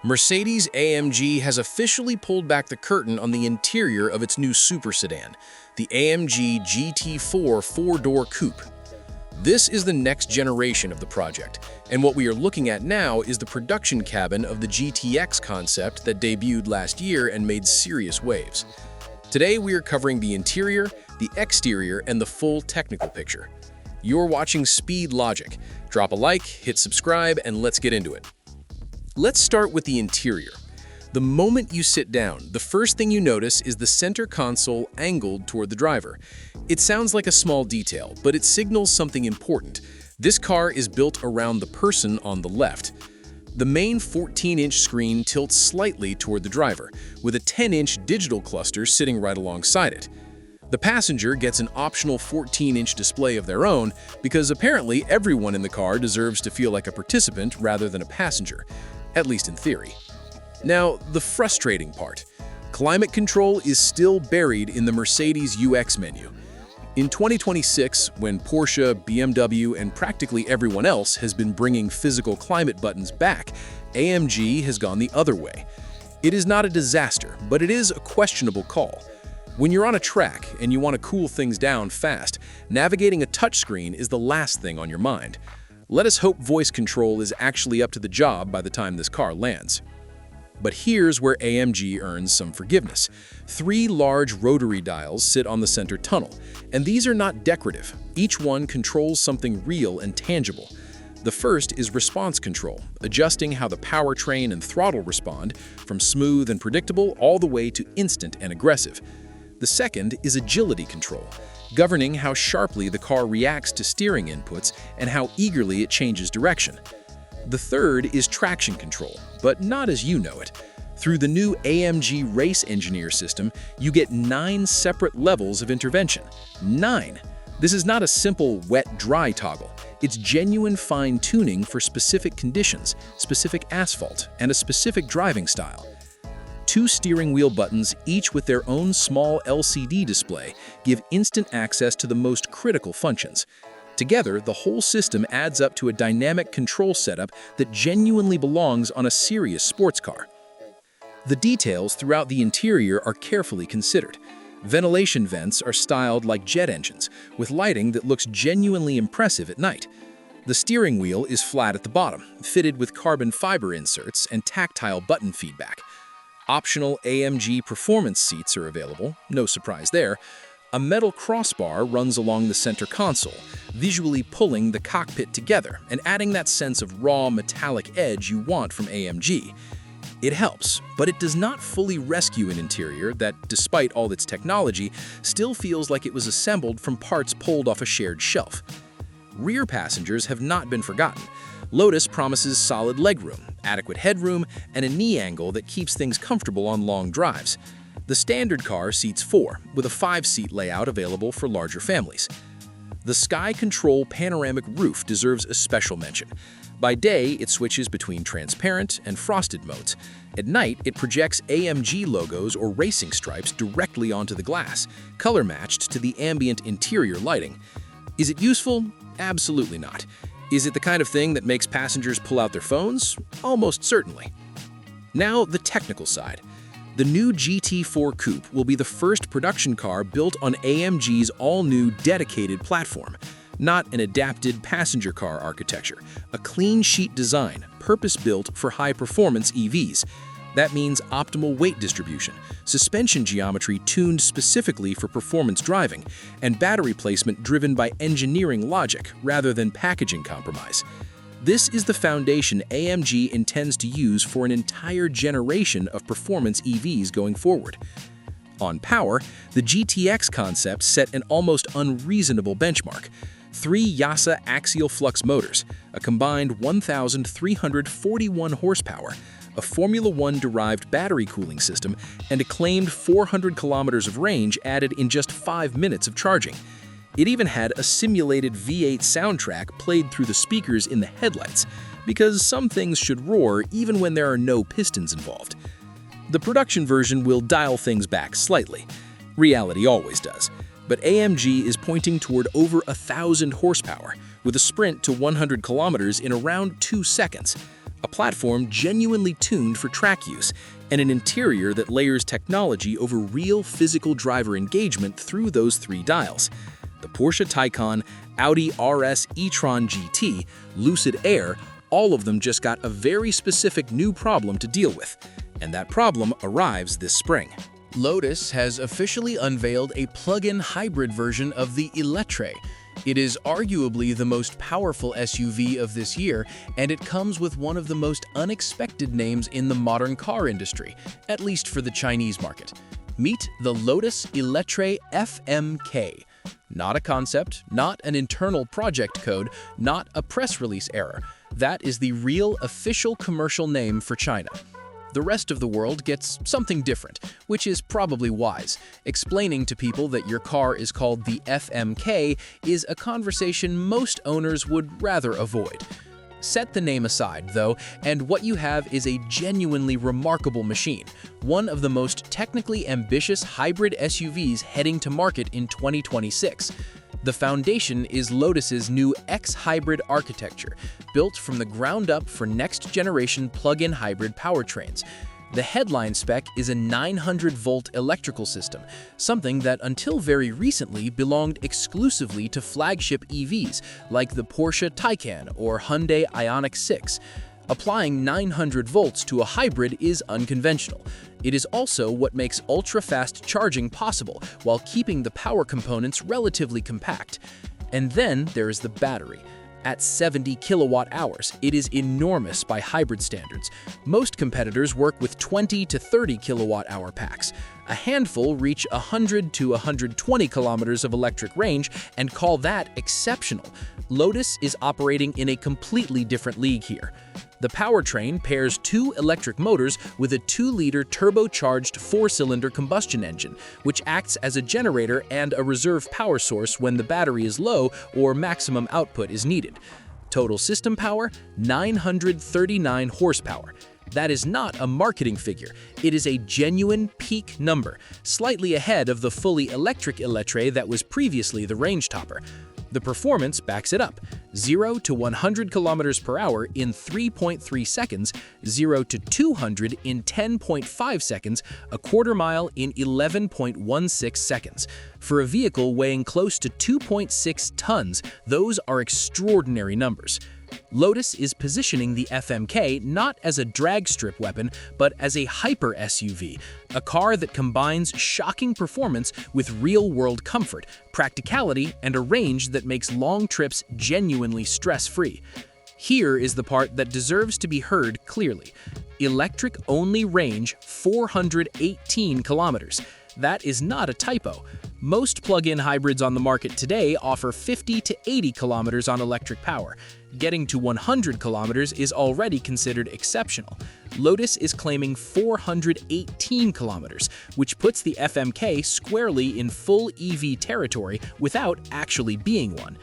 Mercedes-AMG has officially pulled back the curtain on the interior of its new super sedan, the AMG GT4 four-door coupe. This is the next generation of the project, and what we are looking at now is the production cabin of the GTX concept that debuted last year and made serious waves. Today we are covering the interior, the exterior, and the full technical picture. You're watching Speed Logic. Drop a like, hit subscribe, and let's get into it. Let's start with the interior. The moment you sit down, the first thing you notice is the center console angled toward the driver. It sounds like a small detail, but it signals something important. This car is built around the person on the left. The main 14-inch screen tilts slightly toward the driver, with a 10-inch digital cluster sitting right alongside it. The passenger gets an optional 14-inch display of their own because apparently everyone in the car deserves to feel like a participant rather than a passenger, at least in theory. Now, the frustrating part. Climate control is still buried in the Mercedes UX menu. In 2026, when Porsche, BMW, and practically everyone else has been bringing physical climate buttons back, AMG has gone the other way. It is not a disaster, but it is a questionable call. When you're on a track and you want to cool things down fast, navigating a touchscreen is the last thing on your mind. Let us hope voice control is actually up to the job by the time this car lands. But here's where AMG earns some forgiveness. 3 large rotary dials sit on the center tunnel, and these are not decorative. Each one controls something real and tangible. The first is response control, adjusting how the powertrain and throttle respond, from smooth and predictable all the way to instant and aggressive. The second is agility control, governing how sharply the car reacts to steering inputs and how eagerly it changes direction. The third is traction control, but not as you know it. Through the new AMG Race Engineer system, you get 9 separate levels of intervention. 9! This is not a simple wet-dry toggle. It's genuine fine-tuning for specific conditions, specific asphalt, and a specific driving style. 2 steering wheel buttons, each with their own small LCD display, give instant access to the most critical functions. Together, the whole system adds up to a dynamic control setup that genuinely belongs on a serious sports car. The details throughout the interior are carefully considered. Ventilation vents are styled like jet engines, with lighting that looks genuinely impressive at night. The steering wheel is flat at the bottom, fitted with carbon fiber inserts and tactile button feedback. Optional AMG performance seats are available, no surprise there. A metal crossbar runs along the center console, visually pulling the cockpit together and adding that sense of raw metallic edge you want from AMG. It helps, but it does not fully rescue an interior that, despite all its technology, still feels like it was assembled from parts pulled off a shared shelf. Rear passengers have not been forgotten. Lotus promises solid legroom, adequate headroom, and a knee angle that keeps things comfortable on long drives. The standard car seats 4, with a 5-seat layout available for larger families. The Sky Control panoramic roof deserves a special mention. By day, it switches between transparent and frosted modes. At night, it projects AMG logos or racing stripes directly onto the glass, color-matched to the ambient interior lighting. Is it useful? Absolutely not. Is it the kind of thing that makes passengers pull out their phones? Almost certainly. Now, the technical side. The new GT4 Coupe will be the first production car built on AMG's all-new dedicated platform, not an adapted passenger car architecture, a clean sheet design, purpose-built for high-performance EVs. That means optimal weight distribution, suspension geometry tuned specifically for performance driving, and battery placement driven by engineering logic rather than packaging compromise. This is the foundation AMG intends to use for an entire generation of performance EVs going forward. On power, the GTX concept set an almost unreasonable benchmark. 3 YASA axial flux motors, a combined 1,341 horsepower, a Formula One-derived battery cooling system, and a claimed 400 kilometers of range added in just 5 minutes of charging. It even had a simulated V8 soundtrack played through the speakers in the headlights, because some things should roar even when there are no pistons involved. The production version will dial things back slightly. Reality always does. But AMG is pointing toward over 1,000 horsepower, with a sprint to 100 kilometers in around 2 seconds. a platform genuinely tuned for track use, and an interior that layers technology over real physical driver engagement through those three dials. The Porsche Taycan, Audi RS e-tron GT, Lucid Air, all of them just got a very specific new problem to deal with, and that problem arrives this spring. Lotus has officially unveiled a plug-in hybrid version of the Eletre. It is arguably the most powerful SUV of this year, and it comes with one of the most unexpected names in the modern car industry, at least for the Chinese market. Meet the Lotus Eletre FMK. Not a concept, not an internal project code, not a press release error. That is the real official commercial name for China. The rest of the world gets something different, which is probably wise. Explaining to people that your car is called the FMK is a conversation most owners would rather avoid. Set the name aside, though, and what you have is a genuinely remarkable machine, one of the most technically ambitious hybrid SUVs heading to market in 2026. The foundation is Lotus's new X-Hybrid architecture, built from the ground up for next-generation plug-in hybrid powertrains. The headline spec is a 900-volt electrical system, something that until very recently belonged exclusively to flagship EVs like the Porsche Taycan or Hyundai Ioniq 6. Applying 900 volts to a hybrid is unconventional. It is also what makes ultra-fast charging possible while keeping the power components relatively compact. And then there is the battery. At 70 kilowatt-hours, it is enormous by hybrid standards. Most competitors work with 20 to 30 kilowatt-hour packs. A handful reach 100 to 120 kilometers of electric range and call that exceptional. Lotus is operating in a completely different league here. The powertrain pairs two electric motors with a 2-liter turbocharged 4-cylinder combustion engine, which acts as a generator and a reserve power source when the battery is low or maximum output is needed. Total system power, 939 horsepower. That is not a marketing figure. It is a genuine peak number, slightly ahead of the fully electric Eletre that was previously the range topper. The performance backs it up. 0 to 100 kilometers per hour in 3.3 seconds, 0 to 200 in 10.5 seconds, a quarter mile in 11.16 seconds. For a vehicle weighing close to 2.6 tons, those are extraordinary numbers. Lotus is positioning the FMK not as a drag strip weapon, but as a hyper SUV, a car that combines shocking performance with real-world comfort, practicality, and a range that makes long trips genuinely stress-free. Here is the part that deserves to be heard clearly. Electric-only range 418 kilometers. That is not a typo. Most plug-in hybrids on the market today offer 50 to 80 kilometers on electric power. Getting to 100 kilometers is already considered exceptional. Lotus is claiming 418 kilometers, which puts the FMK squarely in full EV territory without actually being one.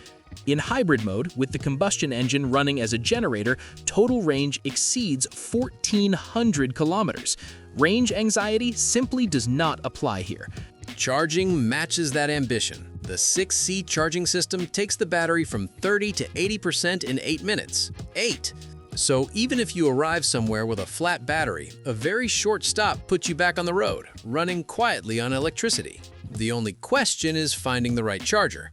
In hybrid mode, with the combustion engine running as a generator, total range exceeds 1,400 kilometers. Range anxiety simply does not apply here. Charging matches that ambition. The 6C charging system takes the battery from 30 to 80% in 8 minutes. 8! So even if you arrive somewhere with a flat battery, a very short stop puts you back on the road, running quietly on electricity. The only question is finding the right charger.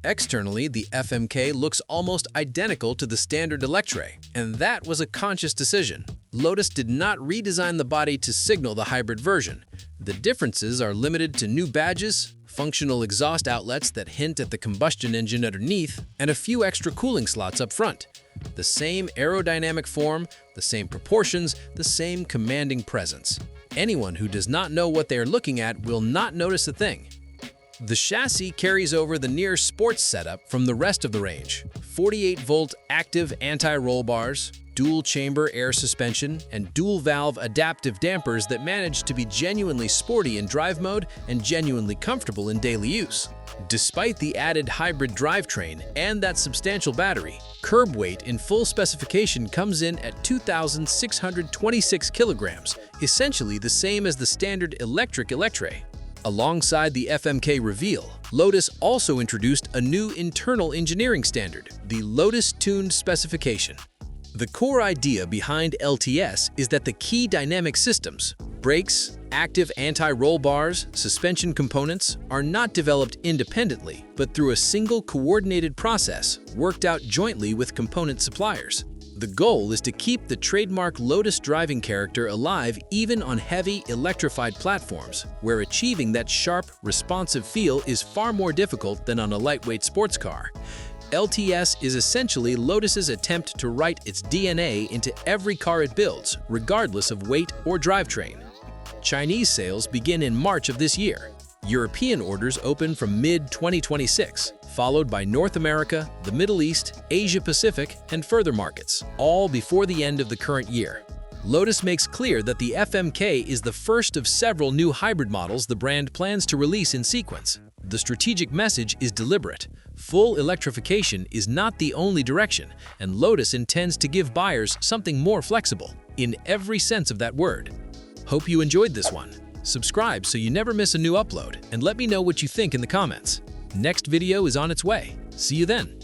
Externally, the FMK looks almost identical to the standard Eletre, and that was a conscious decision. Lotus did not redesign the body to signal the hybrid version. The differences are limited to new badges, functional exhaust outlets that hint at the combustion engine underneath, and a few extra cooling slots up front. The same aerodynamic form, the same proportions, the same commanding presence. Anyone who does not know what they are looking at will not notice a thing. The chassis carries over the near sports setup from the rest of the range. 48-volt active anti-roll bars, dual-chamber air suspension, and dual-valve adaptive dampers that manage to be genuinely sporty in drive mode and genuinely comfortable in daily use. Despite the added hybrid drivetrain and that substantial battery, curb weight in full specification comes in at 2,626 kilograms, essentially the same as the standard electric Eletre. Alongside the FMK reveal, Lotus also introduced a new internal engineering standard, the Lotus Tuned Specification. The core idea behind LTS is that the key dynamic systems, brakes, active anti-roll bars, suspension components, are not developed independently, but through a single coordinated process worked out jointly with component suppliers. The goal is to keep the trademark Lotus driving character alive even on heavy, electrified platforms, where achieving that sharp, responsive feel is far more difficult than on a lightweight sports car. LTS is essentially Lotus's attempt to write its DNA into every car it builds, regardless of weight or drivetrain. Chinese sales begin in March of this year. European orders open from mid-2026, followed by North America, the Middle East, Asia-Pacific, and further markets, all before the end of the current year. Lotus makes clear that the FMK is the first of several new hybrid models the brand plans to release in sequence. The strategic message is deliberate. Full electrification is not the only direction, and Lotus intends to give buyers something more flexible, in every sense of that word. Hope you enjoyed this one. Subscribe so you never miss a new upload, and let me know what you think in the comments. Next video is on its way. See you then.